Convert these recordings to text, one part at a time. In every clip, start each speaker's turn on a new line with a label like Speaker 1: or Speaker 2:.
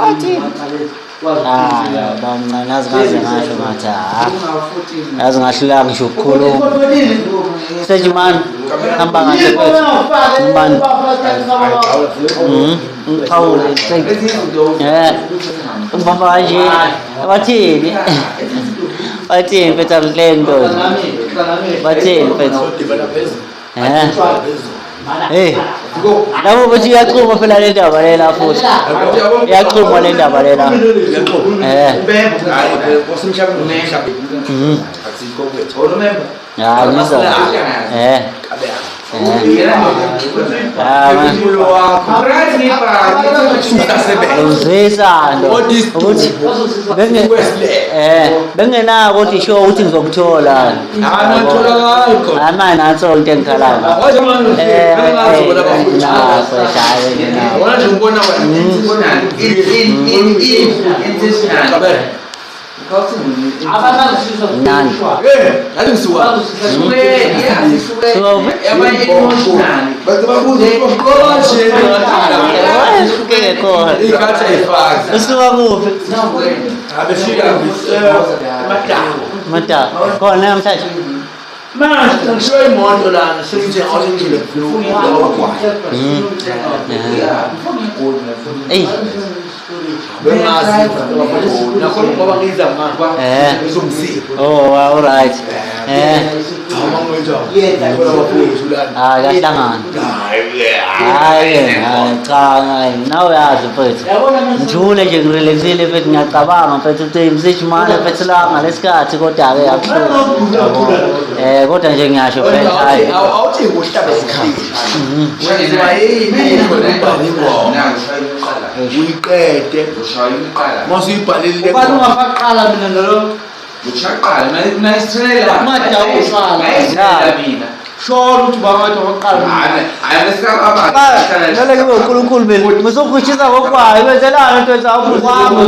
Speaker 1: Athi bamncane azingaze ngasho ngathi azingahlulanga ngisho ukukhuluma sethi mani hamba kahle mfethu ngibani ngiphawule ngibamba kanje bathini bathini mfethu amhlento bathini mfethu hey labo bathi iyaqhuma phela le ndaba lela futhi iyaqhuma le ndaba lela ukuthi bengenako ukuthi sho ukuthi ngizokuthola amanye natho into engikhalayo nani mata khona namhlanje
Speaker 2: manje ngisho imoto lana sekuthi awuzingile
Speaker 1: hey
Speaker 2: bengazi nakhona ngoba ngiza ngakwa
Speaker 1: oh all right kahlangana cha nawe yazi mfethu ngijule nje ngirelaxile mfethu ngiyacabanga mfethu ukuthi msijimane mfethu la ngalesikhathi kodwa-ke akuhluphi kodwa nje ngiyasho mfethu hayi
Speaker 2: awuthi ukuhlaba isikhathi uyiqede masuyibhalile
Speaker 3: ubani ungafaqala mina nalo
Speaker 4: ushaqala mina isithela
Speaker 3: manje awuqala
Speaker 4: mina
Speaker 3: sholo ukuthi bangathi waqala
Speaker 4: hayi lesikaba
Speaker 1: ngale kube uNkulunkulu mina musokuchisa kokwayo benzelana into zakho kwami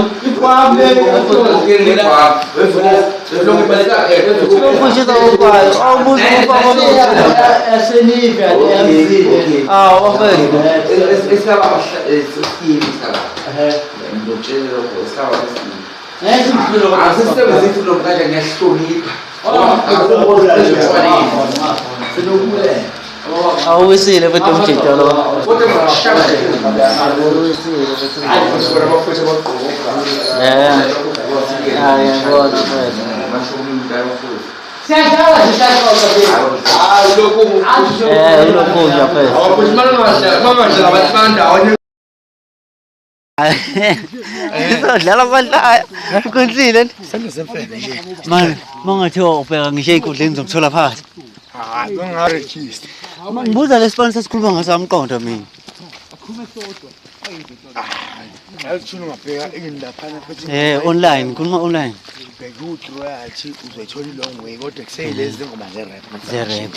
Speaker 1: sokuchisa kokwayo awubuza ukufaka
Speaker 3: esenive ati
Speaker 1: wafela
Speaker 4: esikaba esikaba ngitshela lokho esikaba asisebenzisi lo manje ngiyahlonipha
Speaker 1: awisile mfethu umjito lo
Speaker 4: kodwa ngishaka
Speaker 1: ulokudla izodlala amadlaya ukhonhlile mani mangathiwa ubheka ngisho ey'nkundleni zomthola phakathi
Speaker 2: bengarejista
Speaker 1: ngibuza lesibani sesikhuluma ngasamqondo mina
Speaker 2: ayithuna ungabheka engilaphana futhi
Speaker 1: online khuluma online
Speaker 2: bheka uDroyathi uzoyithola ilong way kodwa kuseyilezi zingoma ze-rap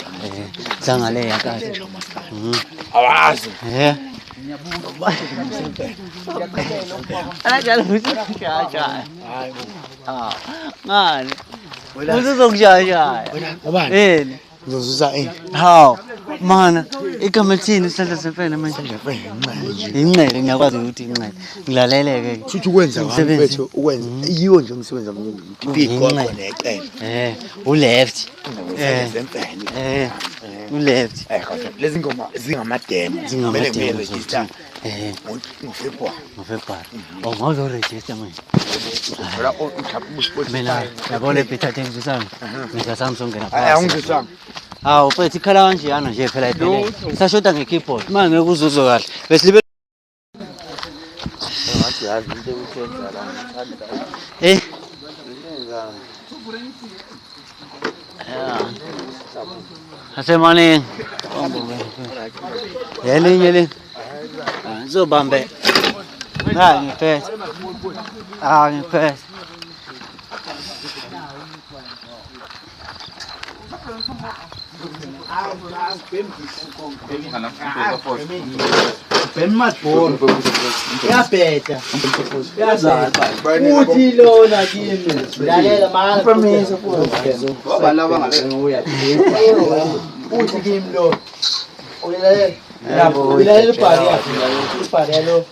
Speaker 1: zangaleya kahle
Speaker 2: awazi
Speaker 1: anajalo usushaya ngani usuzokushaya
Speaker 2: abani uzozuza ini
Speaker 1: hawu mana igama lithini isihlahla semfene manje inqele ngiyakwazi ukuthi inqele ngilaleleke
Speaker 2: futhi ukwenza mfethu ukwenza yiwo nje umsebenzi wami ibig khona ecela
Speaker 1: uleft
Speaker 2: zemfene
Speaker 1: uleft
Speaker 2: kodwa lezi ngoma zingamademo kumele ngiregister
Speaker 1: ngofebruary ngawuzoregister manje mina yabona Peter James sami ngisa Samsung ngena phakathi
Speaker 2: awungizwanga
Speaker 1: hawu mfethu ikhala kanjeyana nje phela iphele isashoda ngekeyboard manje ngeke uzuzwe kahle bese libe ngathi yazi into ukuthenza la asemane yelinye ngizobambe ngiphethe ngiphethe
Speaker 3: Bematbon. Yabheda. Yazala. Uthi lona kimi. Lalela manje. Promise futhi. Ngoba laba ngale ngoya. Uthi kimi lo. Uyelalela. Ilalela ibhari yakhe. Ibhari yalo.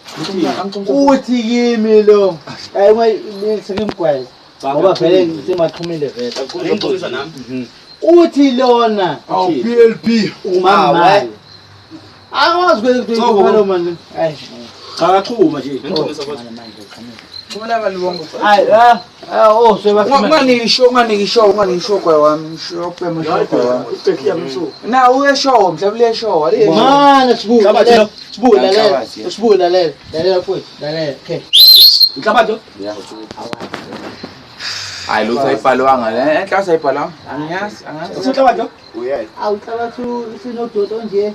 Speaker 3: Uthi kimi lo. Hayi sekimgweza. Ngoba vele ngisemaxhumile vele.
Speaker 2: Ngixolisa nami.
Speaker 3: Uthi lona.
Speaker 2: Awu PLP
Speaker 3: Umama. Akwazi ukuyikuphala manje. Hayi.
Speaker 2: Akachuma nje. Ngixolisa futhi.
Speaker 4: Kumele balibonga.
Speaker 3: Hayi oh sebakhona.
Speaker 4: Unganisho kwa wami, ngisho phema shoko wami.
Speaker 2: Ubheki yamso.
Speaker 4: Na uyesho, mhlawumbe uyesho.
Speaker 3: Mana sibuka lalela. Lalela futhi. Lalela. Okay.
Speaker 2: Inhlabathi.
Speaker 4: Hayi lutho ayibhalwanga le. Enhlasa ayibhalwanga. Angiyazi.
Speaker 2: Inhlabathi.
Speaker 4: Uyayi.
Speaker 3: Awuhlabathu sinododo nje.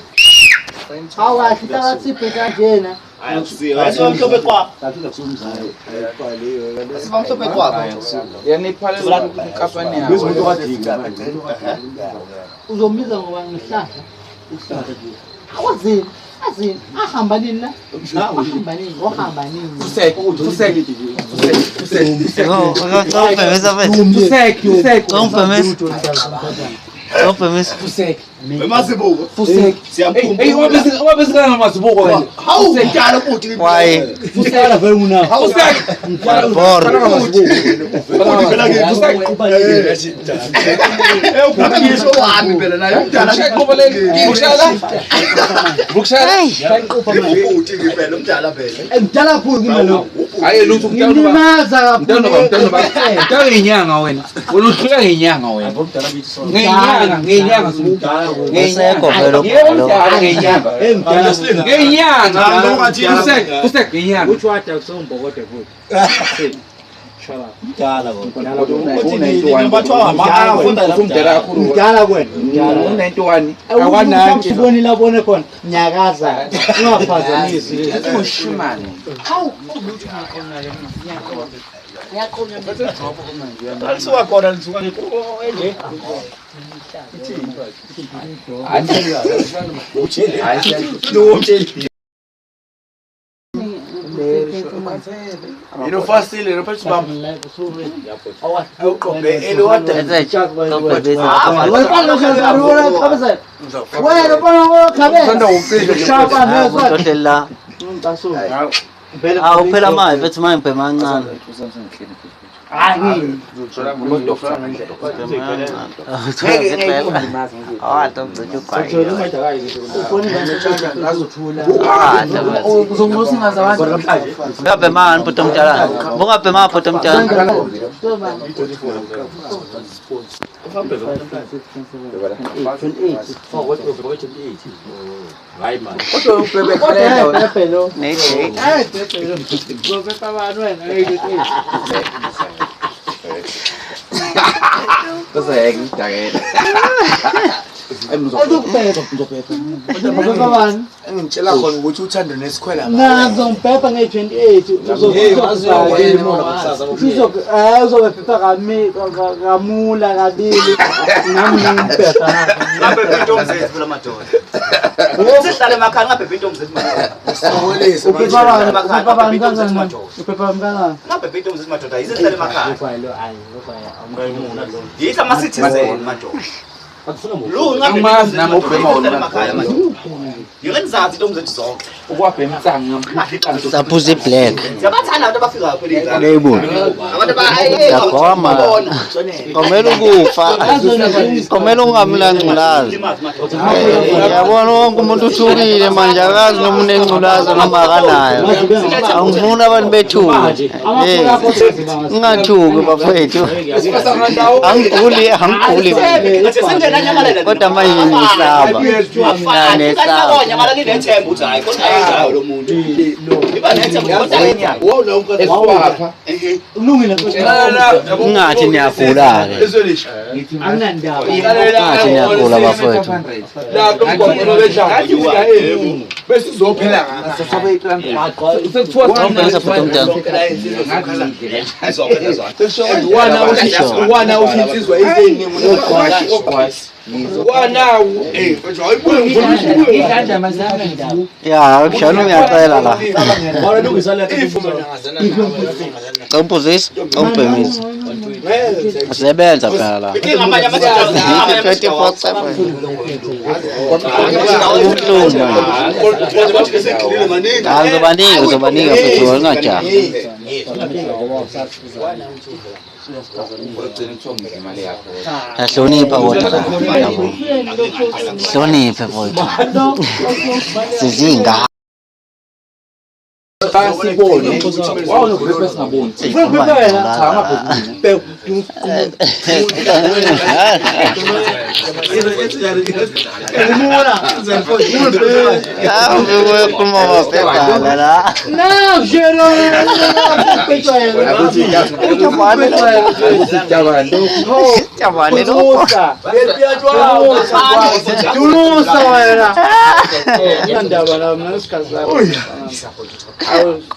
Speaker 3: Hawathi hlabathi ibheka njena.
Speaker 2: Asibamhlophe kwa. Asibamhlophe kwa.
Speaker 4: Yaniphala kampani yakho.
Speaker 2: Umuntu wadinga.
Speaker 3: Uzombiza ngoba ngihlahla. Awazini. Azini. Ahamba nini la? Ahamba nini? Wahamba nini?
Speaker 2: Emazibuko. Siyamphuma.
Speaker 4: Hey, wabesikana ngamazibuko wena.
Speaker 2: Hawu njalo futhi.
Speaker 1: Why?
Speaker 3: Fusela vele una.
Speaker 2: Ukubuyisho wami phela naye umdala ubuthi ngempela umdala phela.
Speaker 3: Emdala futhi kimi lo.
Speaker 4: Hayi lutho
Speaker 3: Ngilimaza
Speaker 4: mntana ngenyanga wena. Wena uhlula ngenyanga wena. Ngenyanga
Speaker 1: Usekho vele
Speaker 4: ngenyanga. Kusek ngenyanga.
Speaker 3: Which water usombokode futhi.
Speaker 1: mdala kodwa
Speaker 3: Mdala kwena. Awanayo siboni labone khona nyakaza ungaphazamisi
Speaker 4: ushimane
Speaker 2: Alisuka khona lisuka nje. Ino fasile no phezu bam. Awuqobe elwada.
Speaker 3: Wena bona khabe shapa neza
Speaker 1: Totela phela manje bethi manje phela mancane Ngabhema ngiphuta umtshana. Bungabhema ngiphuta umtshana.
Speaker 2: Hayi man.
Speaker 4: kodwa ubhebe khalenda
Speaker 1: Nethi
Speaker 4: kusayeke idakela
Speaker 2: Engitshela khona ukuthi uthando nesikhwela
Speaker 3: nazo mbhebha nge-28 uzobephepha kamula kabili nami ngimbhebha
Speaker 2: ngabe intombi zethu phela madoda. Sihlale emakhaya ngabe intombi zethu madoda.
Speaker 3: uphepha mkanani
Speaker 2: Ngabe intombi zethu madoda yizihlale emakhaya. Yitha ama citizen madoda. Lo ngabe
Speaker 4: nama ubhema wona
Speaker 2: Yengenzansi intombi zethu zonke.
Speaker 4: ukwabhema itsanga
Speaker 1: saphuza iblack.
Speaker 2: Siyabathanda abantu abafika kweli ngane.
Speaker 1: Yayibona.
Speaker 2: Abantu
Speaker 1: Yagoma. Komela ukufa. Komela ungamla ngculaza. Yabona wonke umuntu uthukile manje akazi noma unengculaza noma akanayo. Angifuna abantu bethuke. Ungathuki bafethu. Angiguli. Kodwa manje ngisaba. Nesaba.
Speaker 2: Nyamala nginethemba uthi hayi kodwa ayizalo lo muntu. Iba nethemba kodwa ayenya.
Speaker 4: eswapha
Speaker 3: ulungile
Speaker 1: Ungathi niyagula ke.
Speaker 3: anginandaba
Speaker 1: Ungathi niyagula bafethu.
Speaker 4: lapho umgwaqo bedlala bese uzophela ngathi sekuthiwa
Speaker 1: Ngombe saphuza umntana.
Speaker 2: Wana uthi insizwa ezeningi
Speaker 1: Ya, shano ngiyacela la. Composition, compromise. Asebenza phela la. 24/7. Uzobanika futhi ungajahi. Hlonipha kodwa la. Hloniphe mfowethu. Sizinga.
Speaker 3: Sibone. Wawona kuphepha singaboni. Kuphepha wena cha ngapha.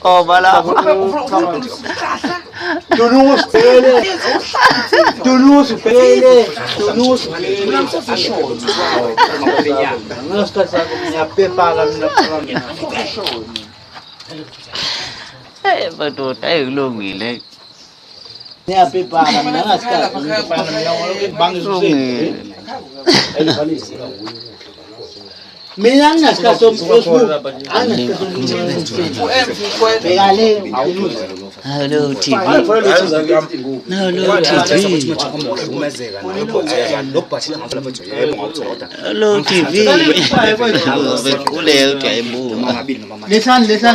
Speaker 1: Oh, bala. Betul, tayo lungile.
Speaker 3: Mina ngingasikhathi
Speaker 1: Hello TV. Hello TV. Kule ujayibu.
Speaker 3: Listen.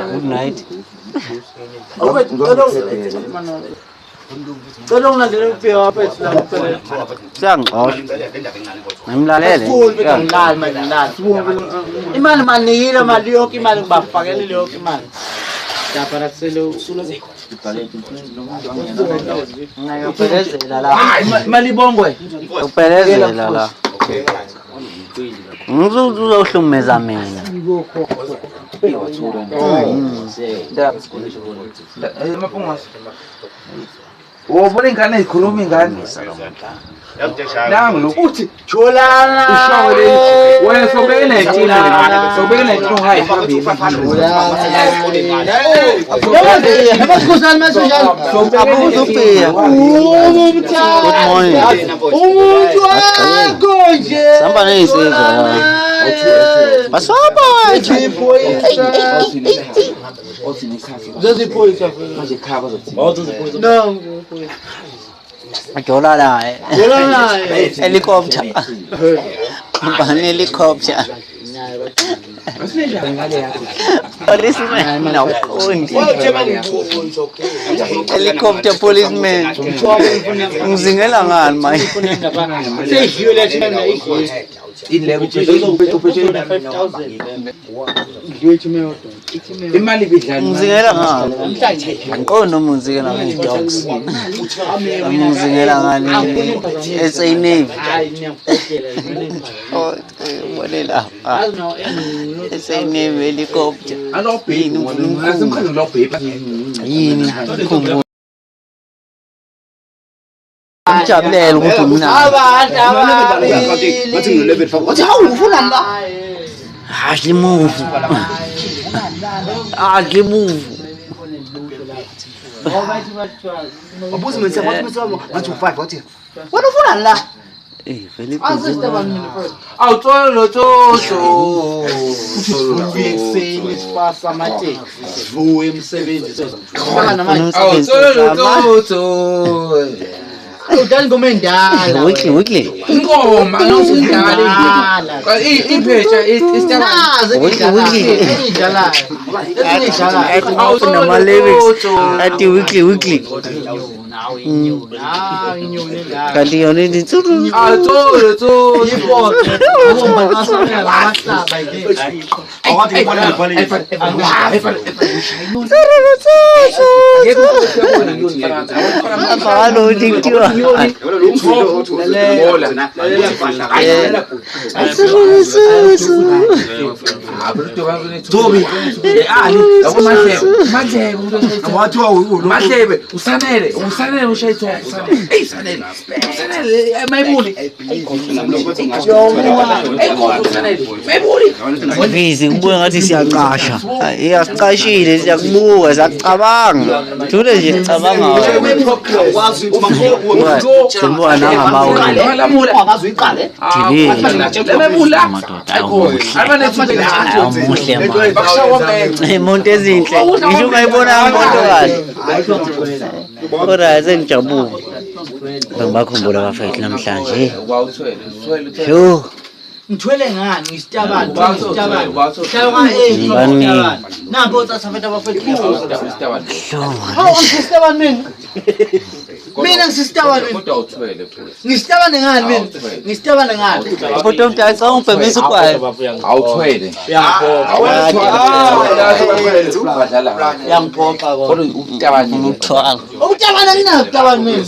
Speaker 3: Good night. Imali manihile mali yonke imali ngibafakele yonke imali. Lapha selo
Speaker 1: Uphelezela la.
Speaker 3: imali ibongwe.
Speaker 1: Uphelezela la. Uzohlumeza mina.
Speaker 4: Ubona ingane ikhuluma ingane. Nangu lokuthi
Speaker 3: Jolana.
Speaker 4: wena sobeke netina sobeke netina hayi phambili.
Speaker 3: Abakhosana mesonjalo.
Speaker 1: Abuzuphiya. Good morning.
Speaker 3: Umuntu wakho nje.
Speaker 1: Samba neyisizwe. Basaba wethu.
Speaker 3: Zoziphoyisa
Speaker 4: Manje khaba zothi.
Speaker 3: no.
Speaker 1: Jolana. Helicopter. Bani helicopter. Policeman, no. Helicopter policeman. Ngizingela ngani manje?
Speaker 3: Seyidlule thina igoli.
Speaker 4: Imali bidlala.
Speaker 1: Ngizingela ngani? Angiqondi umuzingela ngani dogs. Umuzingela ngani? SA Navy. Oh, wale la. SA Navy helicopter.
Speaker 4: Alobhini asimkhanda lobhini.
Speaker 1: Yini? Ngijabulele ukuthi umnandi.
Speaker 2: Bathi ngile faka. Wathi hawu ufuna la.
Speaker 1: Hayi move. Hayi move.
Speaker 2: Wabuza mina wathi u5 wathi. Wena ufuna la.
Speaker 1: Vele
Speaker 4: Awutholo toto.
Speaker 3: Ekseni sipasa amateksi. Vuwe emsebenzi.
Speaker 4: Awutholo toto.
Speaker 3: Udani ngomendala.
Speaker 1: weekly.
Speaker 4: Ingoma nosidlala. Iphecha isitaba.
Speaker 1: Nama lyrics ati weekly. Kanti yona insuru.
Speaker 4: Awutholo toto.
Speaker 1: Apalo diktiwa.
Speaker 4: Mahlebe usanele ushayitho usanele mayibuli
Speaker 1: Bizi kubuya ngathi siyaqasha. Iyaqashile siyakubuka siyacabanga. Thule nje cabanga. Sibuka nangamawuli. Imonto ezinhle. Ngisho ungayibona imonto kahle. Kodwa sengijabule. Ngibakhumbula abafethu namhlanje. Yo.
Speaker 3: Ngithwele ngani ngistabani nampo utsafeta abafethu hawu ngistabani mina ngistabani
Speaker 4: kodwa uthwele
Speaker 3: ngistabani ngani mina ngistabani ngani
Speaker 1: Photo mthatha ungibhemisa kwayo.
Speaker 4: awuthwele
Speaker 3: yangiphopha
Speaker 4: kodwa utabani
Speaker 1: Uthwala.
Speaker 3: ukutabana nginakutabani mina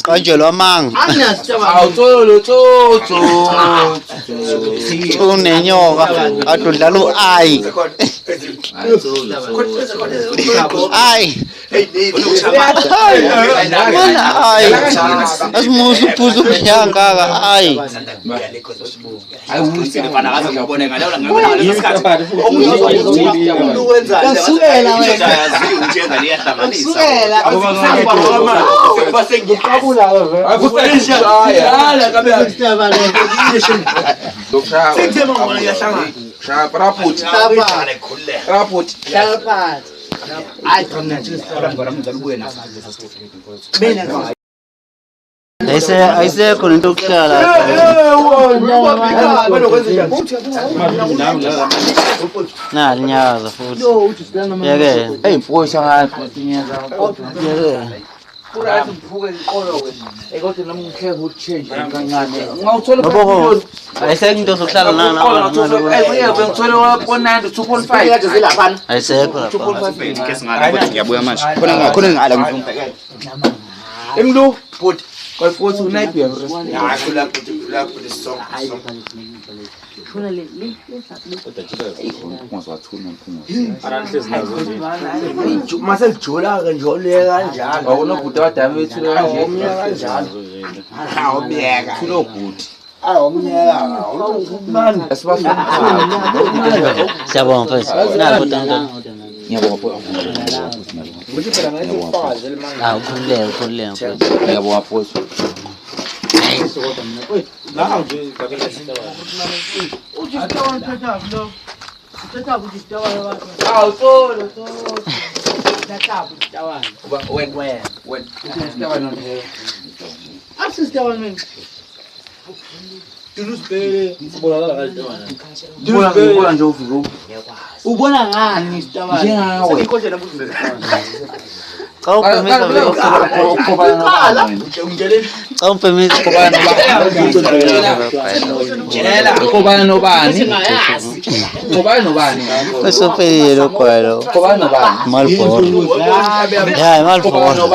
Speaker 1: Kanjelwa manga.
Speaker 3: anginasitabani
Speaker 4: awutholo toto
Speaker 1: Unenyoka adudlala uayi. Ayi. Ayi. Asimusu uphuza ubunyanga ayi. Ayisekho lento okuhlala. Linyaza futhi. Yeke.
Speaker 4: hey mfowethu ngapha
Speaker 1: Yeke.
Speaker 4: Urathi mvuke iqolo wena kodwa nami ngikhenga ukutshenge kancane ngawuthola
Speaker 1: Ngoba ayisekho into zokuhlala
Speaker 4: ngithole wa-490 2.5
Speaker 1: ayisekho lapha.
Speaker 2: ngiyabuya manje. Khona ngala ngifuna.
Speaker 4: emlu but kwafuthi unayiphi ya
Speaker 2: Mase lijola ke njole kanjalo.
Speaker 4: awunobhuti abadala bethule kanje
Speaker 2: Awubiyeka.
Speaker 4: thulobhuti
Speaker 2: Awumnyaka.
Speaker 1: Siyabonga mfethu. Nalo tanda.
Speaker 4: ngiyabonga
Speaker 1: Ukhululeke mfethu.
Speaker 4: ngiyabonga mfowethu Ubona nje ufika.
Speaker 3: Ubona ngani isitabane?
Speaker 4: Njengawe.
Speaker 1: Xa uphemisa xa uphemisa
Speaker 4: Kobana nobani? Kobana nobani?
Speaker 1: usuphelile lo gwelo
Speaker 4: Kobana nobani?
Speaker 1: Malboro ya Malboro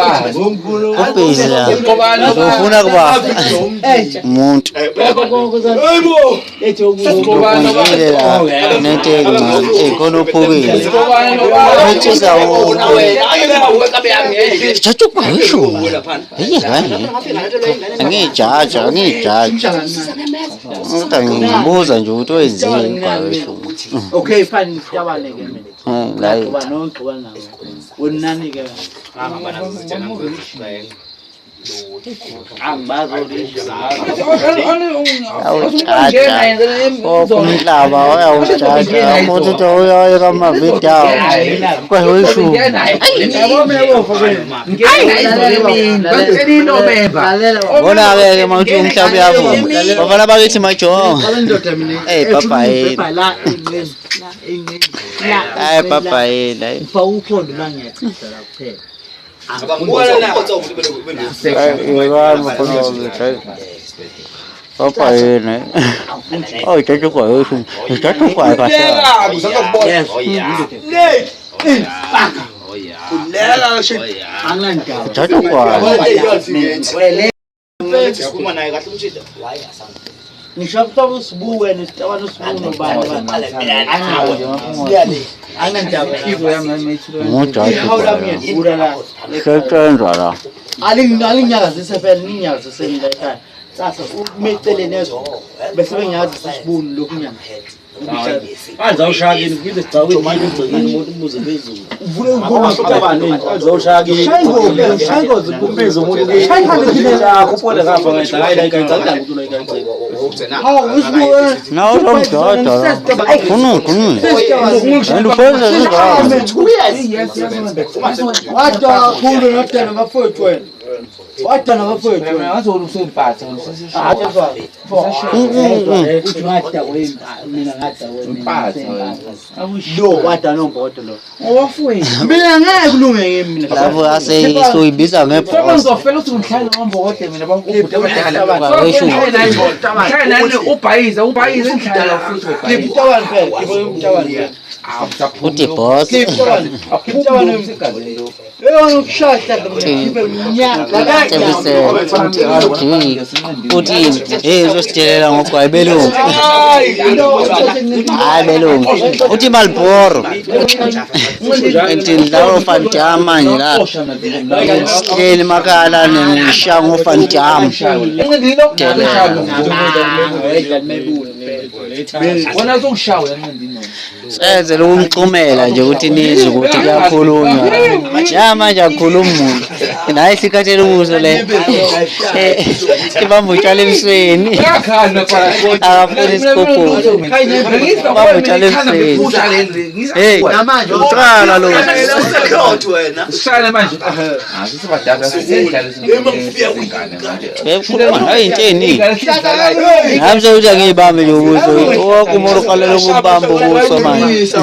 Speaker 1: ubhizi la ufuna kuba umuntu ubongile la nenteke khona uphukile uthisa Chacho kwisho angijaja ngoba ngibuza nje ukuthi wenzeni kwasho
Speaker 3: Okay fine isitabane ke mina.
Speaker 1: la
Speaker 3: Kuba nongcoba nawo. Wonani ke.
Speaker 1: umhlaba uyawujaja umuntu uyoya kamavidiyo kwasho bona-ke mawuthi umhlaba uyavuma bafana bakithi majonga babhayeli hayi babhayeli hayi
Speaker 3: Uphondo la ngiyachitha la kuphela.
Speaker 1: Apa ini? Oh, itu juga itu. Itu juga kasih. Itu juga.
Speaker 3: Ngishafuta usibuwe nesitabane usibuno bani. Alinyakazise phela ninyakazise mina ekhaya. Sasa umecele nezo bese bengiyazi sisibuni lokunyanga.
Speaker 5: Azawushaya ngikuthi sicawile ngigcine umuntu umuze phezulu.
Speaker 3: Uvule ukubona
Speaker 5: Abanye azawushaya
Speaker 3: Shaygo
Speaker 5: zibupheza umuntu yakho upole ngapha ngayidala ikayicala ukuthi uyayicala.
Speaker 3: Hawu usibuwe.
Speaker 1: Não, não, kunu. Ando fazendo
Speaker 3: Wada khulu nodana bafowethu wena. Wadana bafowethu wena.
Speaker 4: Ngazona usempatha
Speaker 3: Uthi ngada wena mina ngada
Speaker 4: Impatha
Speaker 3: wena.
Speaker 4: wena.
Speaker 3: Lo wadana ombodo lo.
Speaker 4: Owafowethu.
Speaker 3: Mina ngeke kulunge kimi mina.
Speaker 1: Lapho aseyisoyibiza ngebhosa.
Speaker 4: Ngizofela ukuthi ngihlale ngombokode mina bakubude abadala.
Speaker 1: Kwasho.
Speaker 4: Ngihlale ubhayiza ngihlala futhi
Speaker 3: Khipha itabane phela, khipha itabane phela.
Speaker 1: Uthi boss.
Speaker 3: Khipha itabane phela. Leyo ukushaya khipha unyaka.
Speaker 1: Uthi uzositshela ngogwayi belungu. Hayi belungu. Uthi Malboro. Ethi lawo fantama manje la. Sihleli makala neshango fantama.
Speaker 4: Wona uzongishawa yancindini.
Speaker 1: Senze lokumxumela nje ukuthi nizwe ukuthi kuyakhulunywa. Ja manje akhuluma umuntu. Naye sikhathele ubuso le. Ibamba utshale emsweni.
Speaker 4: Yakhala phela.
Speaker 1: Akafuna isikhuphula. Ibamba utshale emsweni. Hey,
Speaker 3: Namanje
Speaker 1: utshwala lo.
Speaker 4: Sishale manje. Sisibadala sisendlala izingane manje.
Speaker 1: Bekhuluma hayi into eningi. Nami ukuthi angiyibambe nje ubuso. Wonke umuntu uqalela ukubamba ubuso manje.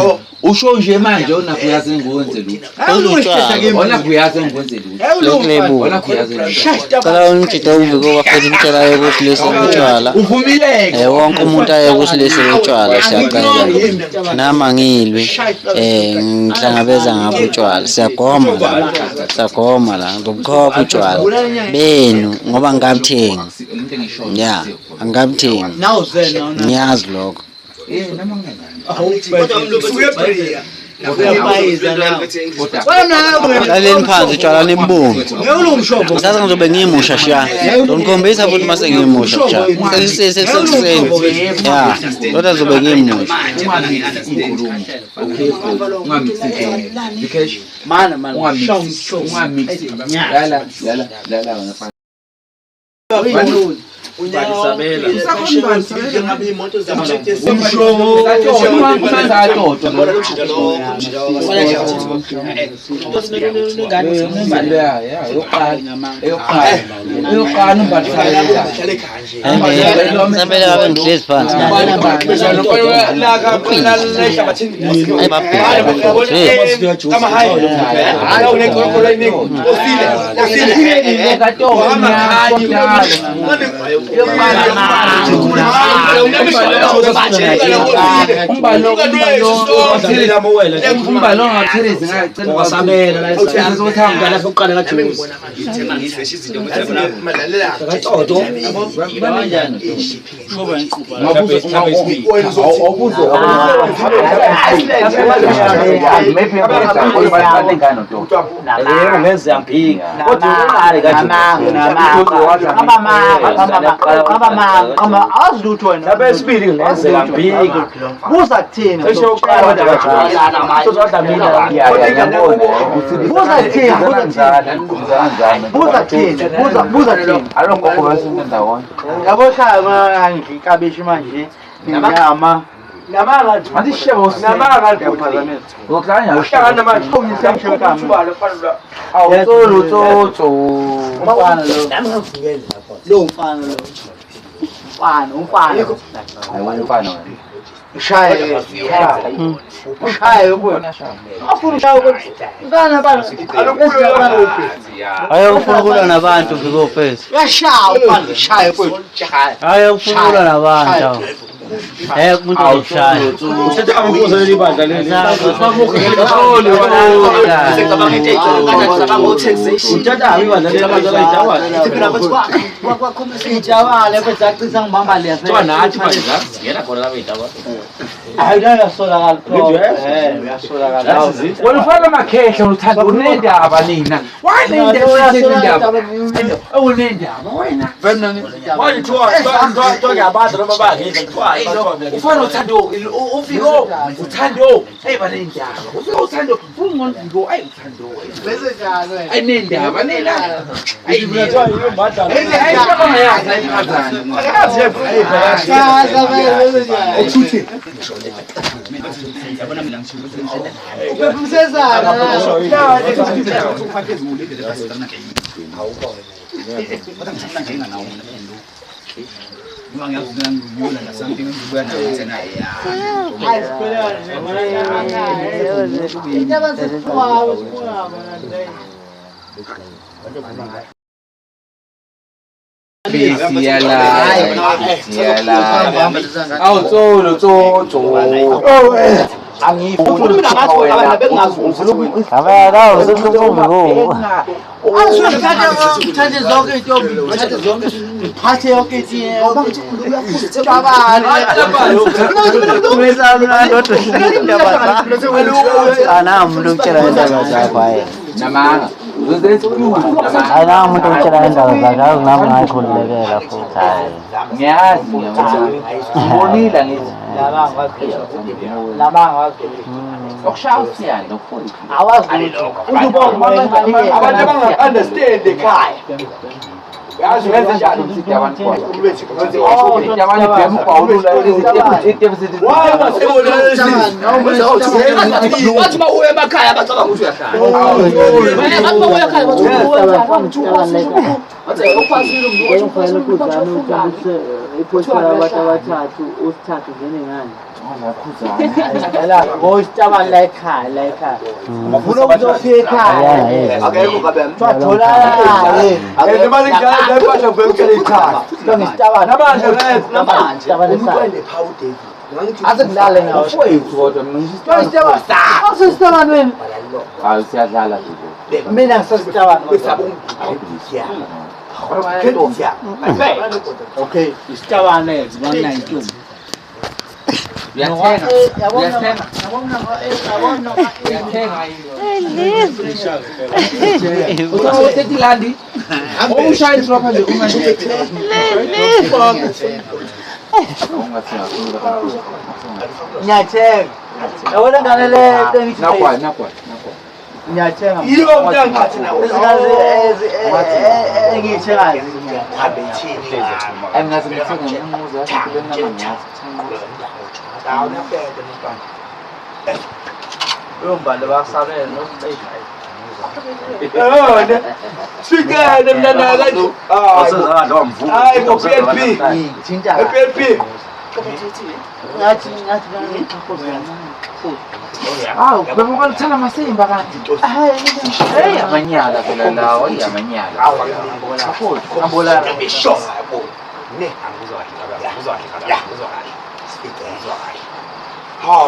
Speaker 4: Usho nje manje onakho uyazi ngikwenze lutho.
Speaker 1: Uzutshwala.
Speaker 4: Onakho uyazi ngikwenze lutho.
Speaker 1: Loklebu.
Speaker 4: Onakho uyazi lutho.
Speaker 1: Cala ungitshita uviko bafethu umtshela ukuthi lesi utshwala.
Speaker 4: Uvumileke.
Speaker 1: Wonke umuntu aye ukuthi lesi utshwala siyaqala. Nami angilwi. Ngihlangabeza ngabo utshwala. Siyagoma la. Ngobukhopha utshwala. Benu ngoba ngabuthengi. Ya, angabuthengi.
Speaker 3: Now then
Speaker 1: Ngiyazi lokho. Laleni phansi utshwala nimbungu. Sasa ngizobe ngiyimusha sha. Ngikhombisa futhi mase ngiyimusha sha. Sekuseni. Ya, kodwa ngizobe ngiyimusha.
Speaker 3: Understand the guy. Okay,
Speaker 2: Nyacheng. Iyo mntanga thina. Ngiyithekazi. hambe ithini
Speaker 4: Engazi ngithenga ngimuza kulena ngathi.
Speaker 2: dawo napete mfana
Speaker 3: Uyombhalo basalela no stage.
Speaker 2: Sikade mntana akathi hayi bo PLP
Speaker 3: Thinta.
Speaker 2: PLP
Speaker 3: Ngathi Hawu, bekubalithela masimba kanti. Hey,
Speaker 4: Amanyala phela lawo, amanyala.
Speaker 3: ambola.
Speaker 2: ngisho ne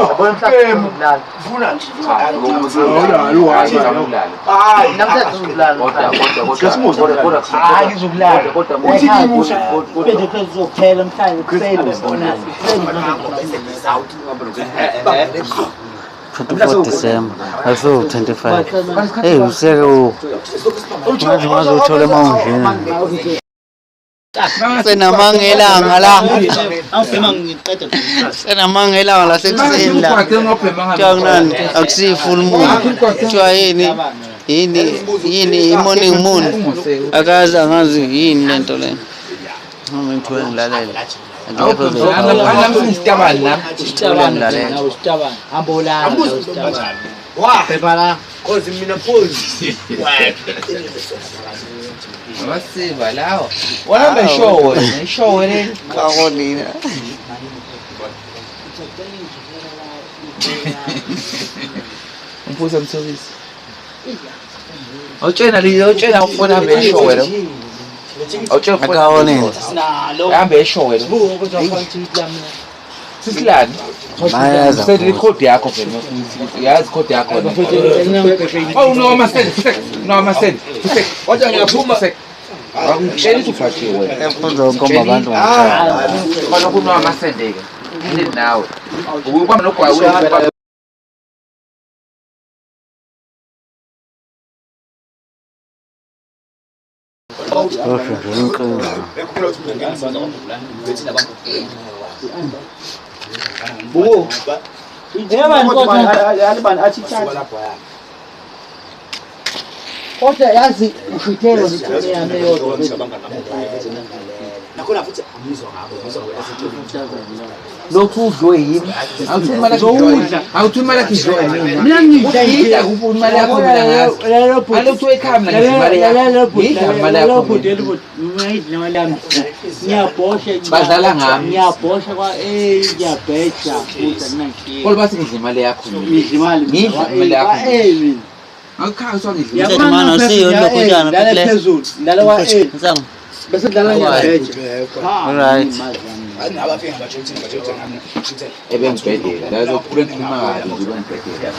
Speaker 3: Yabona mhlawumbe udlala.
Speaker 2: funa
Speaker 3: Hayi, namhlanje udlala.
Speaker 4: Kodwa.
Speaker 3: Hayi ngizokulala.
Speaker 2: Uthi ngimusha.
Speaker 3: Phela kuzophela mhlanje kusele ubona.
Speaker 1: 24 December aso 25 hey useke ungaze uthole mawungena senamangelanga la senamangelanga la sekuseni la kyangnani akusi full moon kuthiwa yini morning moon akazi angazi yini lento le noma ngithiwe ngilalela
Speaker 2: cause mina phones
Speaker 4: Wasiva lawo. Wona show le.
Speaker 1: kakolina
Speaker 4: Umbuzo mthobisi. Awutshena ufuna hambe show wena. Awutshena
Speaker 1: akaoneni
Speaker 4: hambe show wena. Sisilani?
Speaker 1: bayaza
Speaker 4: Send record yakho phela. Yazi code yakho. Oh no masend. Wathi ngiyaphuma. Angishela ukuthi wena.
Speaker 1: emfundo ukomba abantu
Speaker 4: Bana kuno amasendeke. Ngine nawe. Ukuba nogwayi wena.
Speaker 3: Buku. Yabani athi thatha. Kodwa yazi ushithelo yami yodwa.
Speaker 2: nakhona futhi amizwa ngabo
Speaker 4: Lokhu udlo yimi. Awuthuma la kidlo mina.
Speaker 3: Mina ngidla
Speaker 4: Ngidla kuphi imali yakho mina ngazi.
Speaker 3: Lelo phutha.
Speaker 4: Alokhu ekhaya mina ngizimali yakho.
Speaker 3: Lelo phutha.
Speaker 4: Ngidla imali yakho.
Speaker 3: Lelo phutha elibuthi. Ngiyidla imali yami. Ngiyabhosha.
Speaker 4: Badlala ngami.
Speaker 3: Ngiyabhosha kwa ngiyabheja futhi nanki.
Speaker 4: Kodwa bathi ngidla imali yakho.
Speaker 3: Ngidla imali.
Speaker 4: Ngidla imali yakho.
Speaker 3: Mina.
Speaker 4: Awukhaya usangidla.
Speaker 1: Mthetho mana usiyo lokutshana
Speaker 3: Dala phezulu. Dala kwa
Speaker 1: ngisangu
Speaker 3: bese dala ngiyabheja.
Speaker 1: Alright.
Speaker 2: abafika bajothi
Speaker 4: Ebengibhedlela. La zokhule ngikhuluma kabi nje ebengibhedlela.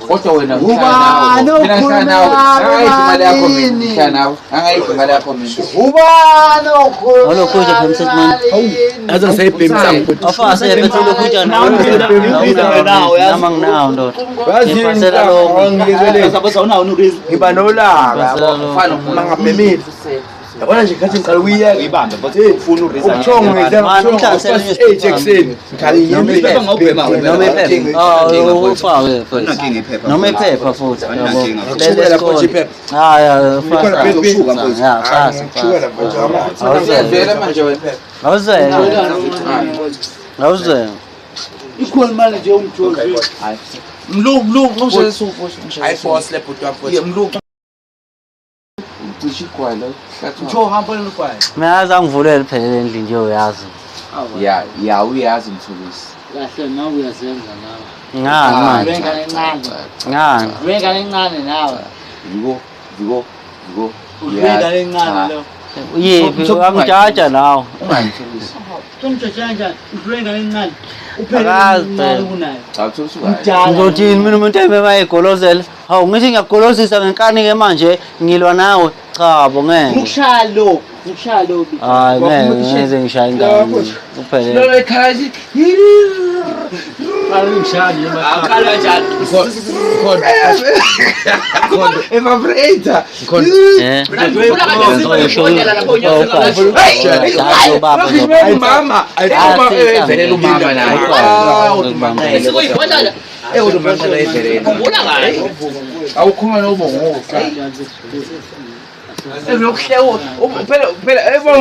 Speaker 4: Kodwa wena
Speaker 3: Uba
Speaker 4: mina nawe. Angayidla imali yakho mina. Nawe. Angayidla imali yakho mina.
Speaker 3: Ubani okhuluma?
Speaker 1: Olokutya phemsethmani
Speaker 2: aze ngisayibhemisa
Speaker 1: afase yephethe lokutya nama nginawo ndoda ngipasela lokho
Speaker 2: ngiba nolaka mangabhemile yabona nje khathi ngiqala ukuyiyeka ibambe but ufuna ubuthongo ekuseni ngikhali yimi
Speaker 1: noma iphepha ufake futhi noma iphepha futhi haya
Speaker 4: Vele manje wena.
Speaker 1: awuze
Speaker 3: Ikhona imali nje umjozi.
Speaker 4: Mlungu ngishesufo.
Speaker 2: hayi force le put up
Speaker 4: Yeah, mlungu. Ushikwayo.
Speaker 3: Ujo hamba lufaya.
Speaker 1: mina azangivulele phela endlini nje uyazi
Speaker 4: Ya uyazi mthulisi.
Speaker 3: Kahle nawe uyazenza nawe.
Speaker 1: ngani manje
Speaker 3: Wengane encane.
Speaker 1: ngani
Speaker 3: Wengane encane nawe.
Speaker 4: Viko.
Speaker 3: Wengane encane lo.
Speaker 1: yiphi angijaja nawo
Speaker 4: Ungangithulisi.
Speaker 3: Tumtshanja wengane encane.
Speaker 1: Akazi
Speaker 3: Uphela
Speaker 1: phela.
Speaker 3: kunayo.
Speaker 4: Awuthulisi ukayi.
Speaker 1: ngizothini mina umuntu emayigolozela hawu ngithi ngiyagolozisa ngenkani-ke manje ngilwa nawe cha bo ngeke
Speaker 3: Ukushalo.
Speaker 1: hayi ngeke ngeze ngishaye ingane kuphela
Speaker 4: Lo ekhaya.
Speaker 3: Alungishani
Speaker 2: akhala kanjani
Speaker 4: Evaporator. Mama. Velela umama naye. kodwa manje la eveleni awukhuluma nobongo Evlokuhlewo phela ebo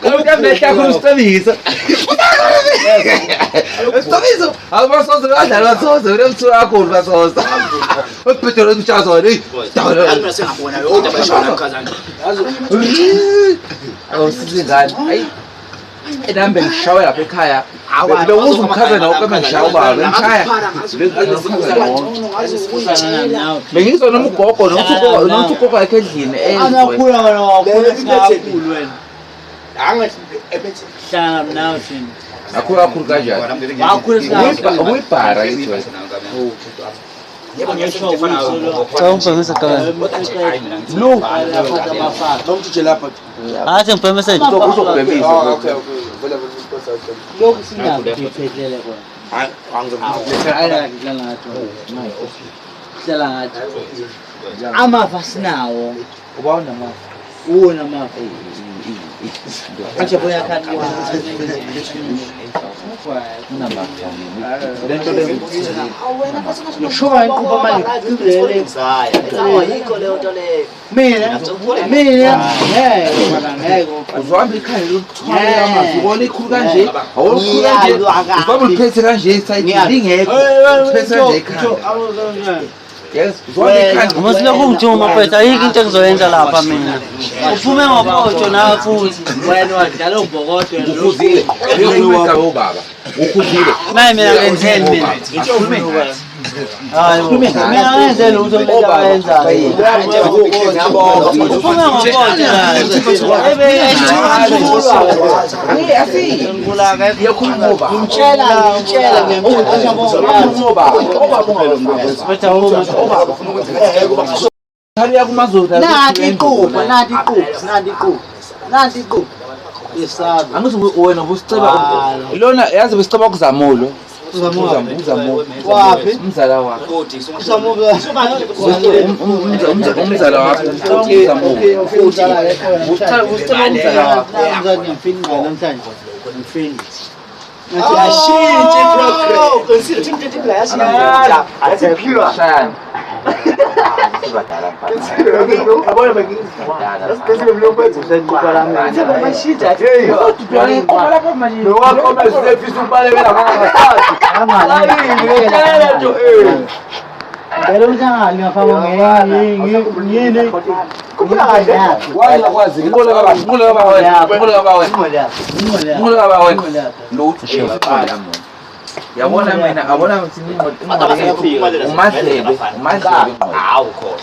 Speaker 4: umuntu amehla khona ustabisa ustabisa abasoze badlala basoze unemthu yakho basoze uphethela umtshazo hey
Speaker 5: sengabona yonke bashona ukazana
Speaker 4: awusizingane ayi enambe ngishawe lapha ekhaya bewuza umkhazana oqema ngishawe baba ngikhaya bengizona umgogo nomuntu ugogo yakhe endlini
Speaker 3: Amakhulu wena wakhulu wena.
Speaker 5: angathi
Speaker 3: Hlanga nawe thina.
Speaker 4: akhulu kanjani ubuyibhara yithi wena
Speaker 5: yebo ngiyashona
Speaker 1: Cha ungiphemise kahle.
Speaker 3: No, amafaka.
Speaker 2: nomthutshe lapha
Speaker 1: Athi ngiphemise nje.
Speaker 4: uzokubhemisa
Speaker 2: okay vele
Speaker 3: Lokhu sinakuphethelele kona.
Speaker 2: hayi
Speaker 3: Ayela ngidlala ngathi. Hlala ngathi. Amafa sinawo.
Speaker 4: uba unamafa
Speaker 3: Uwona amafa. Acha boya khani
Speaker 4: lento le
Speaker 3: Shoba inkuba mali kulele.
Speaker 5: yikho leyo nto le
Speaker 3: Mina ngeke
Speaker 4: uzohamba ikhaya lokuthwala amazwi ubona ikhulu kanje awukhulu kanje uzobe uliphethe kanje isayidi lingekho uphethe kanje ekhaya yes uzohamba ikhaya
Speaker 1: Uma silokhu ungijuma mfethu ayikho into engizoyenza lapha mina. Uphume ngopotsho nawe futhi.
Speaker 3: wena wadlala ubhokodo
Speaker 4: ukhuzile uyobaba ubaba ukhuzile
Speaker 1: Nayi mina ngenzeni mina. Hayi mina ngenze lutho lenza. Uphume ngopotsho nawe.
Speaker 4: yakhuluma
Speaker 3: Ngitshela
Speaker 4: hariya kumazoda
Speaker 3: Nanti iqupha. Yesaba.
Speaker 4: angithi wena ubusicela lona yazi besicela kuzamulo uzamulo
Speaker 3: Wapi?
Speaker 4: umzala wakho
Speaker 3: Usamuka.
Speaker 4: umzala wakho uzamulo usicela umzala wakho
Speaker 3: Namhlanje. Ngifini.
Speaker 5: ashintshe program consider timtete la yashintsha asiphilwa
Speaker 4: shayana
Speaker 5: yabona bengizwa asibese mlophethu sengibala mashintsha hey nowakho mesefisa ubalekela ngakho
Speaker 3: Pero jangan ngafama ngene.
Speaker 5: kuphela kahle
Speaker 4: wala kwazi ngikole kaba wena lutho shela yabona mina abona umadlebe lokho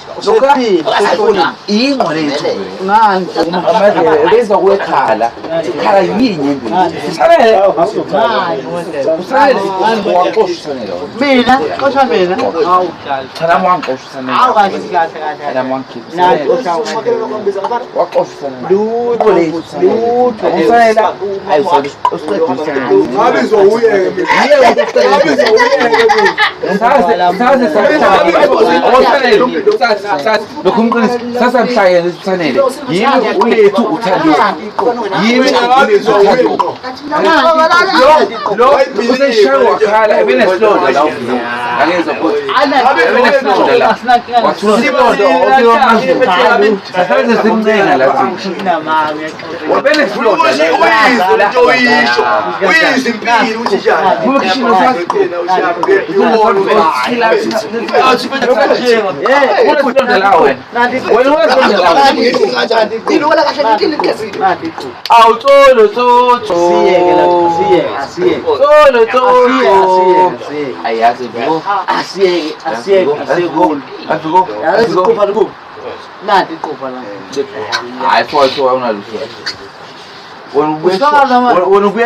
Speaker 4: ingqole yethu
Speaker 3: Ngani?
Speaker 4: amadlebe beza kwekhala ikhala yinye usanele waqoshanele
Speaker 3: Mina, kosha mina. Hawu dlala.
Speaker 4: thana mwanqoshanele
Speaker 3: Hawu kahle kahle.
Speaker 4: thana mwankhipha
Speaker 3: Nanti kosha
Speaker 4: waqoshanele
Speaker 3: lutho.
Speaker 4: usanela ayisobe usiqedisana
Speaker 2: ngabizwa uyeke
Speaker 4: sasa mshayele usanele yimi ulethu uthandwa yimi lo useshaye wakhala ebenesilonda la angeza ebenesilonda la wathusilonda okiwamazulu sasaze simncenga lathi wabenesilonda
Speaker 2: uyizimpilo uthi
Speaker 4: When we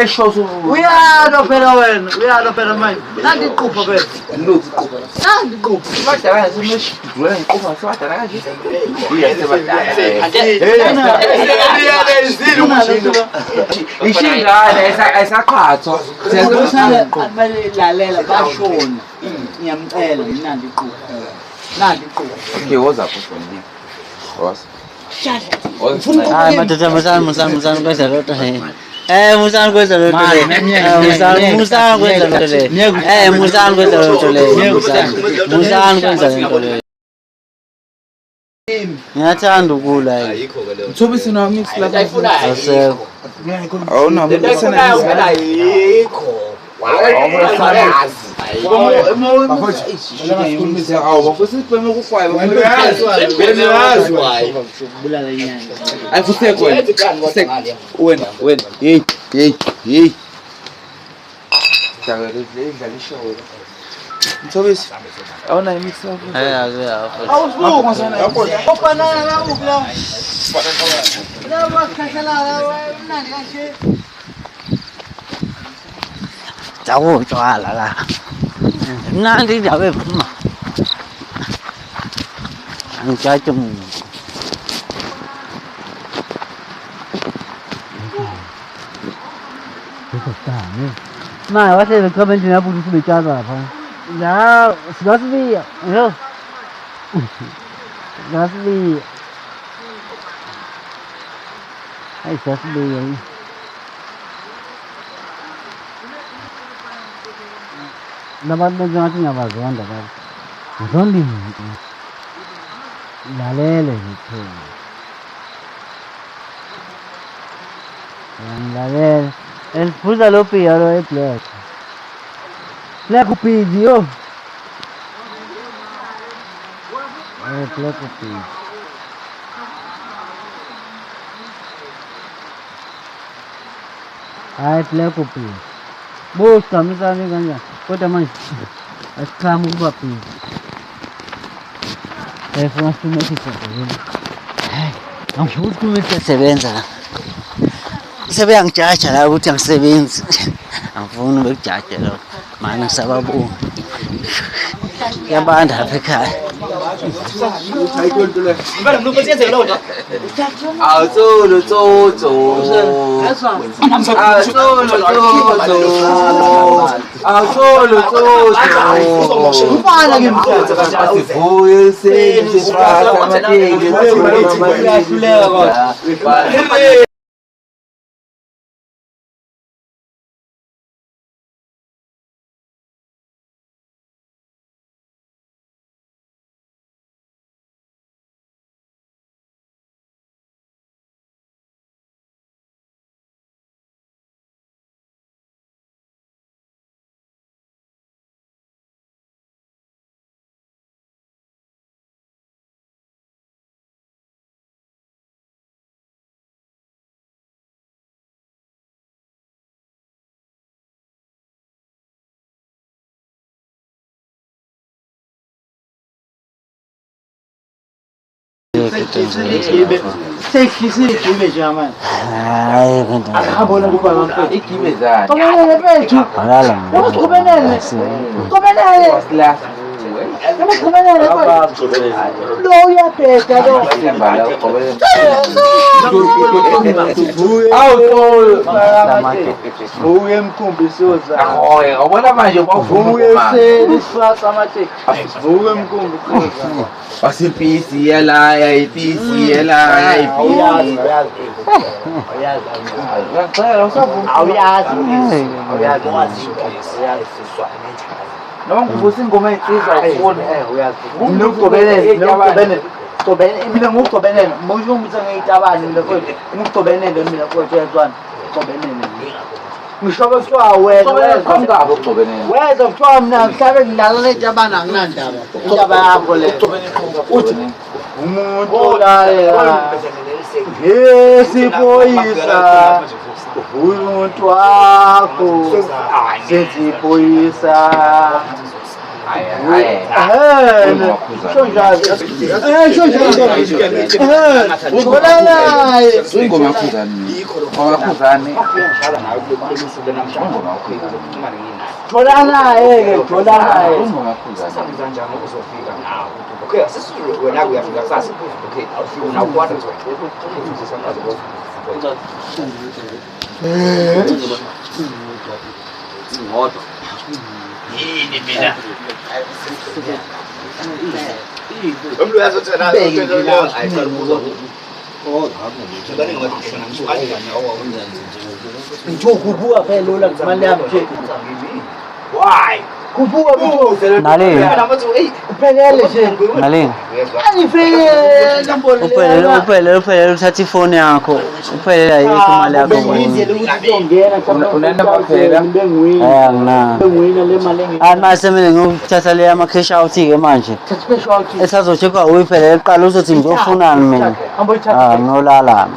Speaker 4: show
Speaker 3: Uyalo phela wena, uyalo phela manje. Nanti iqupha phela. Nanti iqupha.
Speaker 4: badala simeshidula ngiqofa sebadala kanje ishingane ayisaqhathwa
Speaker 3: Siyazobusana abalalela bashona. Ngiyamcela nanti iqupha. Nanti iqupha.
Speaker 4: okay wozapho sona was
Speaker 1: Hayi madoda mzangu kweza lota he. Musang kwenza lonto le. Musang kwenza lonto le. Musang kwenza lonto le. Musang kwenza lonto le. Ngiyathanda ukula yini.
Speaker 4: Mthobisi nawo mix lapha.
Speaker 1: Asekho.
Speaker 4: Awunabo
Speaker 2: Ngiyafuna ayikho.
Speaker 4: Mthobisi awuna imix lapha.
Speaker 1: Utshwala la. Mnandi indaba ephuma. Angitshatshe muntu. Manje wahlezi echabeni yaphuza usibetshala lapha. La, singasibiya. Yho. Singasibiya. Hayi singasibiya. Nabantu bengathi ngiyabazonda baba. Ngizondi lalele nje. Ngilalele. Eliphuza lo piya lo eblack. Black upidi yo. Black upidi. Hayi black upidi. Bosta msani kanja. Kodwa manje asikhama ukuba phi. Efuna simethi yini. Hayi, angisho ukuthi kumele sisebenza la. Sebeyangijaja la ukuthi angisebenzi. Angifuni bekujaje lo. Mana ngisababonga. Yabanda lapha ekhaya.
Speaker 3: Sekhisikime jamani.
Speaker 1: Hayi kanti.
Speaker 3: Akhabona kuba ngapha.
Speaker 4: Igime zani.
Speaker 3: Kobenele bethu.
Speaker 1: Halala.
Speaker 3: Kobenele. Kobenele. Kobenele. Lo uyabheka lo. Uye mkhumbisoza.
Speaker 4: Ahoye, awubona manje
Speaker 3: Uye selisifaka amatheki. Uye mkhumbisoza.
Speaker 4: Wasipisi yala, yayipisi yala, yayipisi.
Speaker 3: Awuyazi. Noma ngivusa ingoma ensizwa ufuna uyazi. Ngigcobelele, mina ngugcobelele. Musho ukuthi ngiyitabani mina kodwa ngigcobelele mina kodwa yezwana. Gcobelele. Ngisho kuthiwa wena
Speaker 4: Ngabo ugcobelele.
Speaker 3: weza kuthiwa mina mhlabe ngidlala letabana anginandaba. Indaba yakho le. Uthi umuntu la yesiphoyisa umuntu wakho sesiphoyisa
Speaker 4: Ingoma yakhuzani. Wakhuzani.
Speaker 3: Tholanaye.
Speaker 4: Ingoma yakhuzani.
Speaker 2: Okay, asisizwe wena kuyafika kusasa. Okay, nawukwanda Ngodo. Yini mina? Umntu uyazothena ayikho.
Speaker 3: Ngitho kubuka phela lola kumali yami nje.
Speaker 2: Why?
Speaker 3: Kubuka bubuze.
Speaker 1: Nalini?
Speaker 3: Uphelele nje.
Speaker 1: Nalini?
Speaker 3: Angifele
Speaker 1: Uphelele uthatha ifoni yakho. Uphelele ayikho imali yakho.
Speaker 3: Bengizele ukuthi uzongena
Speaker 4: Unaenda maphela?
Speaker 1: Angina.
Speaker 3: Bengwina le mali engithi.
Speaker 1: Hayi mase mina ngokuthatha le ama cash out ke manje.
Speaker 3: Special key.
Speaker 1: Esazocheck uyiphelele qala uzothi ngizofunani mina. Ah nolala.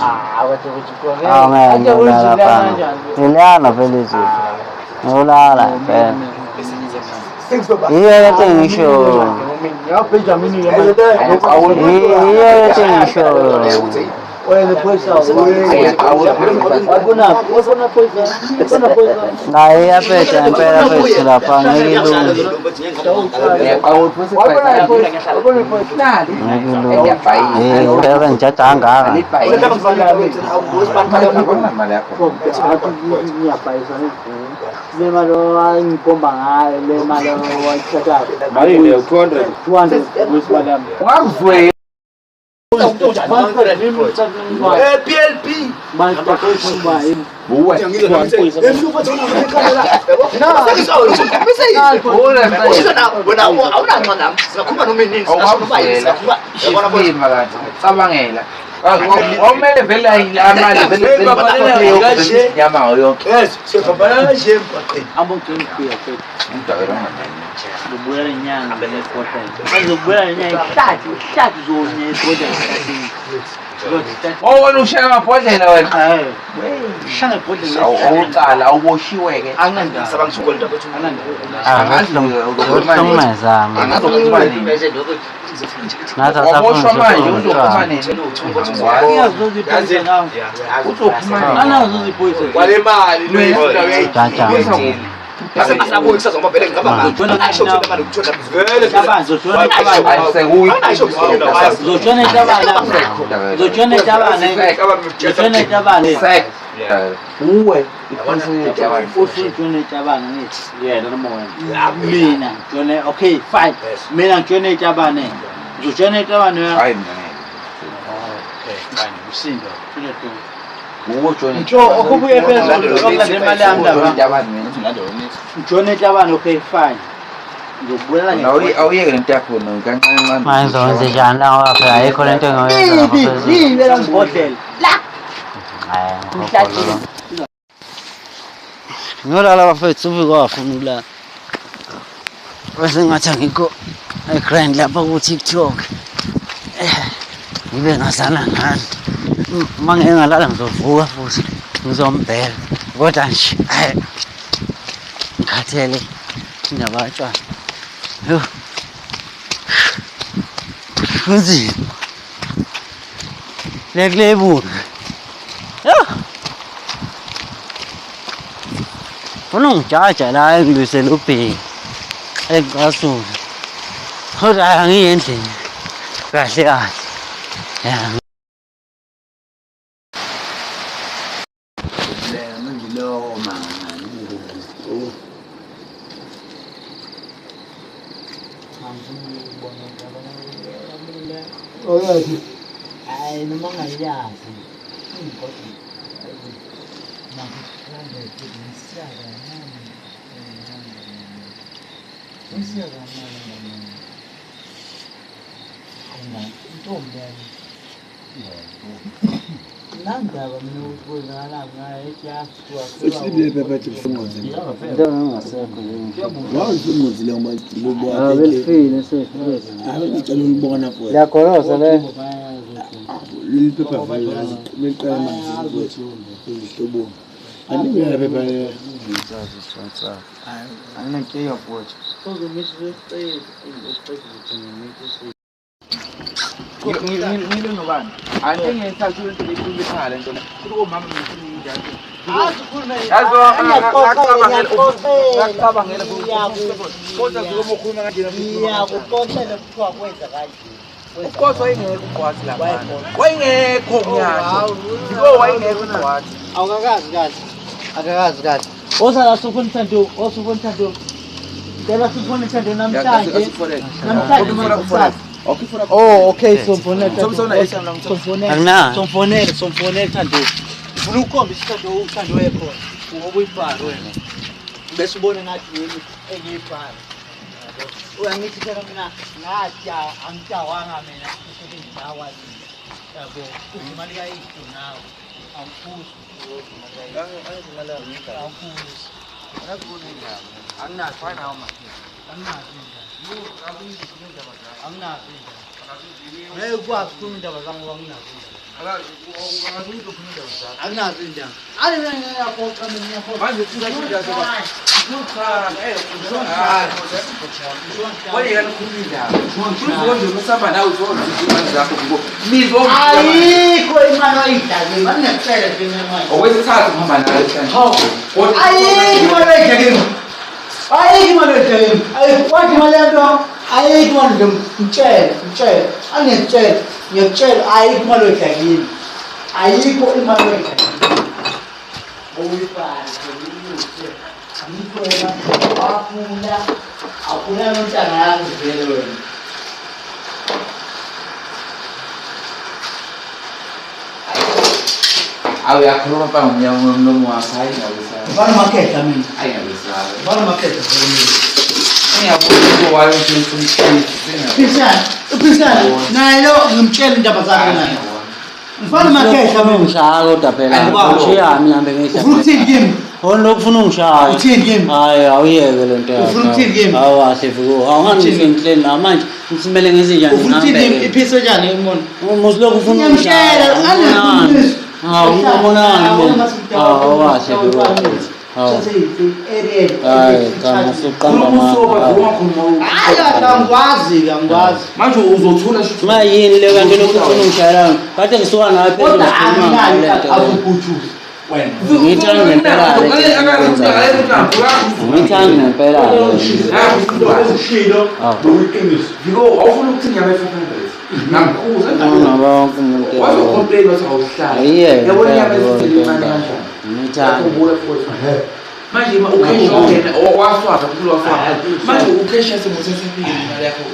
Speaker 3: Wathi ukuthi
Speaker 1: Ngiyalala phela izinto. Nolala phela. Iya kade ngisho.
Speaker 3: Benjamin
Speaker 1: Iya kade ngisho.
Speaker 3: wena phoyisa wabona phoyisa
Speaker 1: Naye yaphetha impela mfethu lapha ngekilungi. Ngeke ngijada kangaka. Le mali ngipomba ngayo le mali wayithatha.
Speaker 5: Malini 200
Speaker 3: wesibali yami.
Speaker 4: Ungakuzwe
Speaker 2: PLP.
Speaker 4: cabangela awumele vele amali vele nyama yonke
Speaker 2: Yes, siyabhalana nje emgwaqeni.
Speaker 3: Ngibuyela inyanga nekota. Ngibuyela inyanga ihlathi zonke nekota ehlathini.
Speaker 4: wena ushaya amabhodlela wena
Speaker 3: Shanga ibhodlela.
Speaker 4: awuqala awuboshiwe ke
Speaker 3: Angandazi.
Speaker 2: Sabangisukole lapho
Speaker 4: waboshwa manje uzophuma nini
Speaker 3: Ngiyazoziphoyisa nawe.
Speaker 4: uzophuma
Speaker 3: Anazoziphoyisa.
Speaker 2: Wale mali lo
Speaker 4: uwe
Speaker 3: Mina ngitshone okay fine mina ngitshone itabane ngitshone itabane
Speaker 4: hayi
Speaker 3: fine usindo kuleto
Speaker 4: uwe joni
Speaker 3: Ngisho okubuye phezulu okulanda imali yami lapha ngitshone itabane okay fine ngizobuyela
Speaker 4: awuyeke lento yakho kancane
Speaker 1: Manje zonke njani la wapha ayikho lento engiyenza lapha phezulu.
Speaker 3: yibela ngibhodlela
Speaker 1: Hayi. Ngolala bafethu ufike wafuna ukulala. Bese ngathi ngikho grind lapha ku TikTok. Ngibe ngasala ngani. Mangeke ngalala ngizovuka futhi ngizombhela. Kodwa nje ngikhathele nginabatshwa. Yo. Kunzima. Leklebu. Yo. Funa ngijaja la engilwisela ubheki. Eqasula. Kodwa angiyendlini. Kahle kahle. Yeah. Ay, noma ngayazi.
Speaker 4: Ukhosi wayengekho ugqwathi lapha. Wayengekho ngiyasho. Yiko wayengekho ugqwathi.
Speaker 3: Awukakazi kahle. Akakazi kahle. Osala sufuna thando, osufuna thando. Dela sufuna thando namhlanje. Namhlanje Oh, okay, so mfonele.
Speaker 1: Angina.
Speaker 3: Somfonele Thando. Ufuna ukukhombisa uthando wekho. Ngoba uyibhalo wena. Bese ubone ngathi yini engiyibhalo. Uyangithi phela mina ngathi angijawanga mina ukuthi ngiyawazi. Yabo, imali kayithu nawe. Awuphuzi.
Speaker 4: Awe akhuluma pamwe nomlomo wakhe ayingabisala.
Speaker 3: Bana makhetha mina.
Speaker 4: Ayingabisala.
Speaker 3: Bana makhetha mina.
Speaker 4: Ngiyabona wayo nje
Speaker 3: Upisana. Naye lo ngimtshela indaba zakhe naye. Ngifana makhetha mina.
Speaker 1: Ngishaya kodwa phela. Ushiya mina bengishaya.
Speaker 3: Ufuna ukuthini kimi?
Speaker 1: Wona ukufuna ungishaya.
Speaker 3: Uthini kimi?
Speaker 1: Hayi awuyeke lento yakho.
Speaker 3: Ufuna ukuthini kimi?
Speaker 1: Awahle fuko. Awungangisenhleni na manje ngisimele ngezinjani
Speaker 3: Ufuna ukuthini kimi? Iphisa njani umuntu?
Speaker 1: Musilokhu ufuna ungishaya. Ungabonani mina. Awahle fuko. Hayi kama suqamba
Speaker 3: angikwazi.
Speaker 4: manje uzothula
Speaker 1: ma yini le kanti lokhu ufuna ungishayela kade ngisuka nawe phezulu ngithanda ngempela ngithanda ngempela
Speaker 4: Viko awufuna ukuthi ngiyabe 500 namkhuza
Speaker 1: bonke umuntu
Speaker 4: wazocomplain wathi awuhlala yabona ngiyabe imali kanjani
Speaker 1: ngithanda
Speaker 4: manje ukheshi ongena waswapha kulo waswapha manje ukheshi yasemothethe imali yakho